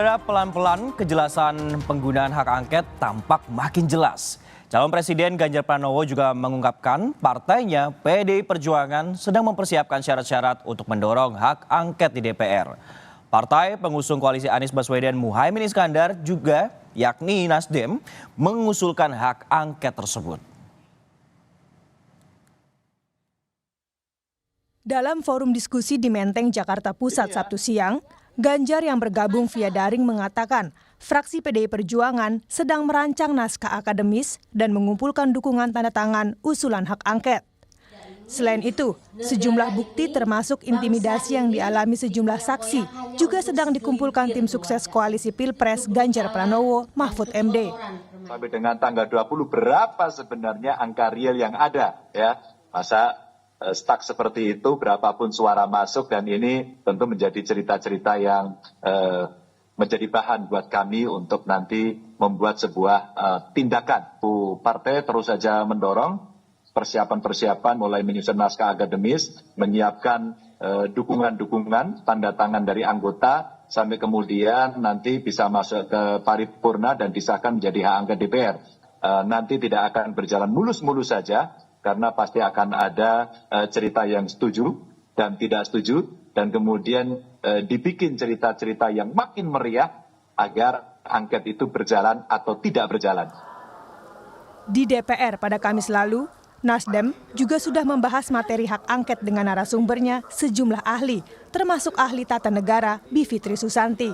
Pelan-pelan kejelasan penggunaan hak angket tampak makin jelas. Calon Presiden Ganjar Pranowo juga mengungkapkan partainya PDI Perjuangan sedang mempersiapkan syarat-syarat untuk mendorong hak angket di DPR. Partai pengusung koalisi Anies Baswedan Muhaimin Iskandar juga yakni Nasdem mengusulkan hak angket tersebut. Dalam forum diskusi di Menteng, Jakarta Pusat Sabtu siang, Ganjar yang bergabung via daring mengatakan fraksi PDI Perjuangan sedang merancang naskah akademis dan mengumpulkan dukungan tanda tangan usulan hak angket. Selain itu, sejumlah bukti termasuk intimidasi yang dialami sejumlah saksi juga sedang dikumpulkan tim sukses koalisi Pilpres Ganjar Pranowo Mahfud MD. Sampai dengan tanggal 20 berapa sebenarnya angka real yang ada ya? Masa stuck seperti itu, berapapun suara masuk, dan ini tentu menjadi cerita-cerita yang menjadi bahan buat kami untuk nanti membuat sebuah tindakan. Partai terus saja mendorong persiapan-persiapan mulai menyusun naskah akademis, menyiapkan dukungan-dukungan, tanda tangan dari anggota, sampai kemudian nanti bisa masuk ke paripurna dan disahkan menjadi hak angket DPR. Nanti tidak akan berjalan mulus-mulus saja, karena pasti akan ada cerita yang setuju dan tidak setuju, dan kemudian dibikin cerita-cerita yang makin meriah agar angket itu berjalan atau tidak berjalan. Di DPR pada Kamis lalu, Nasdem juga sudah membahas materi hak angket dengan narasumbernya sejumlah ahli, termasuk ahli tata negara Bivitri Susanti.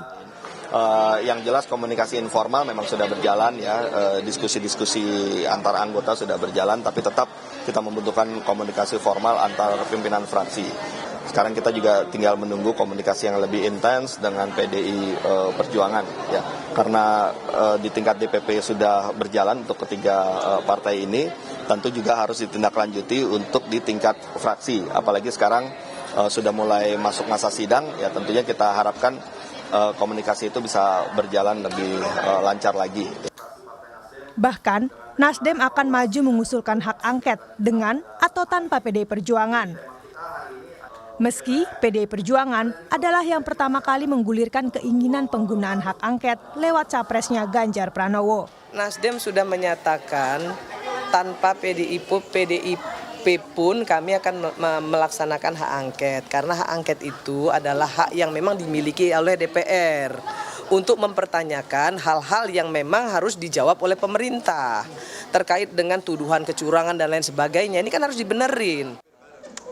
Yang jelas komunikasi informal memang sudah berjalan ya, diskusi-diskusi antar anggota sudah berjalan, tapi tetap kita membutuhkan komunikasi formal antar pimpinan fraksi. Sekarang kita juga tinggal menunggu komunikasi yang lebih intens dengan PDI Perjuangan ya, karena di tingkat DPP sudah berjalan untuk ketiga partai ini, tentu juga harus ditindaklanjuti untuk di tingkat fraksi, apalagi sekarang sudah mulai masuk masa sidang ya, tentunya kita harapkan komunikasi itu bisa berjalan lebih lancar lagi. Bahkan, Nasdem akan maju mengusulkan hak angket dengan atau tanpa PDI Perjuangan. Meski PDI Perjuangan adalah yang pertama kali menggulirkan keinginan penggunaan hak angket lewat capresnya Ganjar Pranowo. Nasdem sudah menyatakan tanpa PDIP pun kami akan melaksanakan hak angket, karena hak angket itu adalah hak yang memang dimiliki oleh DPR untuk mempertanyakan hal-hal yang memang harus dijawab oleh pemerintah terkait dengan tuduhan kecurangan dan lain sebagainya. Ini kan harus dibenerin.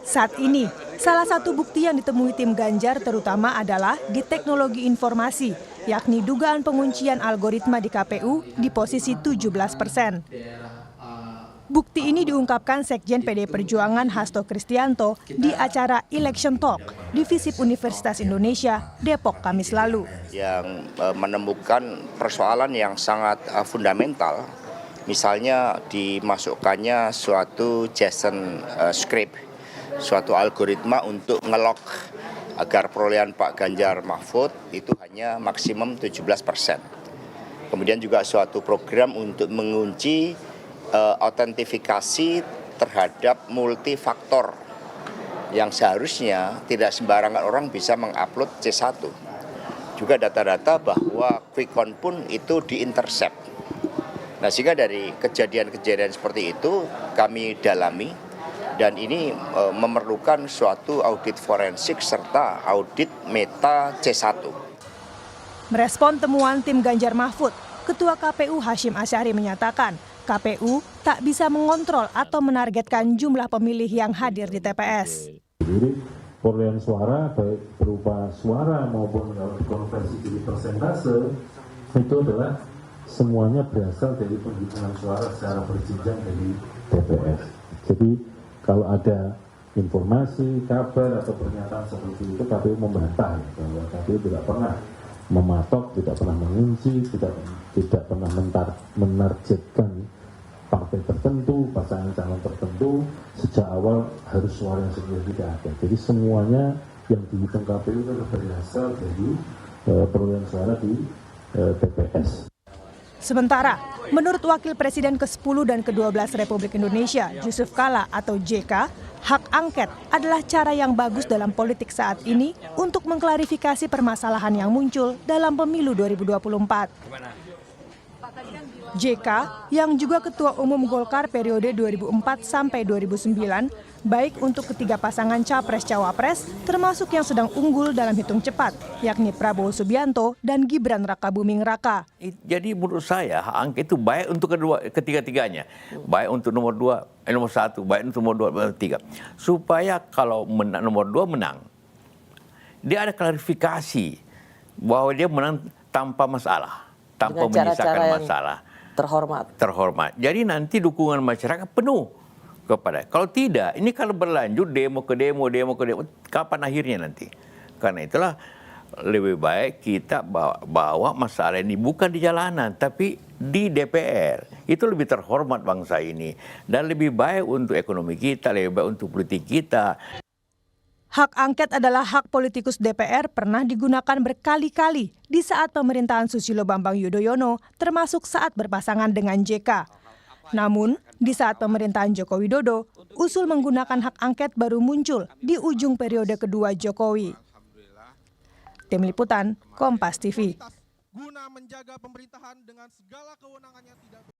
Saat ini, salah satu bukti yang ditemui tim Ganjar terutama adalah di teknologi informasi, yakni dugaan penguncian algoritma di KPU di posisi 17%. Bukti ini diungkapkan Sekjen PDI Perjuangan Hasto Kristianto di acara Election Talk di FISIP Universitas Indonesia, Depok, Kamis lalu. Yang menemukan persoalan yang sangat fundamental, misalnya dimasukkannya suatu JSON script, suatu algoritma untuk ngelok agar perolehan Pak Ganjar Mahfud itu hanya maksimum 17%. Kemudian juga suatu program untuk mengunci autentifikasi terhadap multifaktor yang seharusnya tidak sembarangan orang bisa mengupload C1. Juga data-data bahwa quick count pun itu diintercept. Nah, sehingga dari kejadian-kejadian seperti itu kami dalami, dan ini memerlukan suatu audit forensik serta audit meta C1. Merespon temuan tim Ganjar Mahfud, Ketua KPU Hashim Asyari menyatakan KPU tak bisa mengontrol atau menargetkan jumlah pemilih yang hadir di TPS. Jadi perolehan suara baik berupa suara maupun kalau dikonversi jadi persentase itu adalah semuanya berasal dari penghitungan suara secara berjenjang dari TPS. Jadi kalau ada informasi, kabar atau pernyataan seperti itu, KPU membantah bahwa KPU tidak pernah mematok, tidak pernah mengunci, tidak pernah menargetkan partai tertentu, pasangan calon tertentu. Sejak awal harus suara yang sebenarnya tidak ada. Jadi semuanya yang dihitung KPU itu berasal dari perolehan suara di TPS. Sementara, menurut Wakil Presiden ke-10 dan ke-12 Republik Indonesia, Yusuf Kala atau JK, hak angket adalah cara yang bagus dalam politik saat ini untuk mengklarifikasi permasalahan yang muncul dalam pemilu 2024. JK, yang juga Ketua Umum Golkar periode 2004 sampai 2009, baik untuk ketiga pasangan Capres-Cawapres, termasuk yang sedang unggul dalam hitung cepat, yakni Prabowo Subianto dan Gibran Rakabuming Raka. Jadi menurut saya hak angket itu baik untuk ketiga-tiganya, baik untuk nomor 1, baik untuk nomor 2, 3, supaya kalau nomor 2 menang, dia ada klarifikasi bahwa dia menang tanpa masalah, tanpa menyisakan masalah. Terhormat. Jadi nanti dukungan masyarakat penuh kepada. Kalau tidak, ini kalau berlanjut demo ke demo, kapan akhirnya nanti? Karena itulah lebih baik kita bawa masalah ini bukan di jalanan, tapi di DPR. Itu lebih terhormat bangsa ini. Dan lebih baik untuk ekonomi kita, lebih baik untuk politik kita. Hak angket adalah hak politikus DPR pernah digunakan berkali-kali di saat pemerintahan Susilo Bambang Yudhoyono, termasuk saat berpasangan dengan JK. Namun, di saat pemerintahan Joko Widodo, usul menggunakan hak angket baru muncul di ujung periode kedua Jokowi. Tim Liputan, Kompas TV. Guna menjaga pemerintahan dengan segala kewenangannya tidak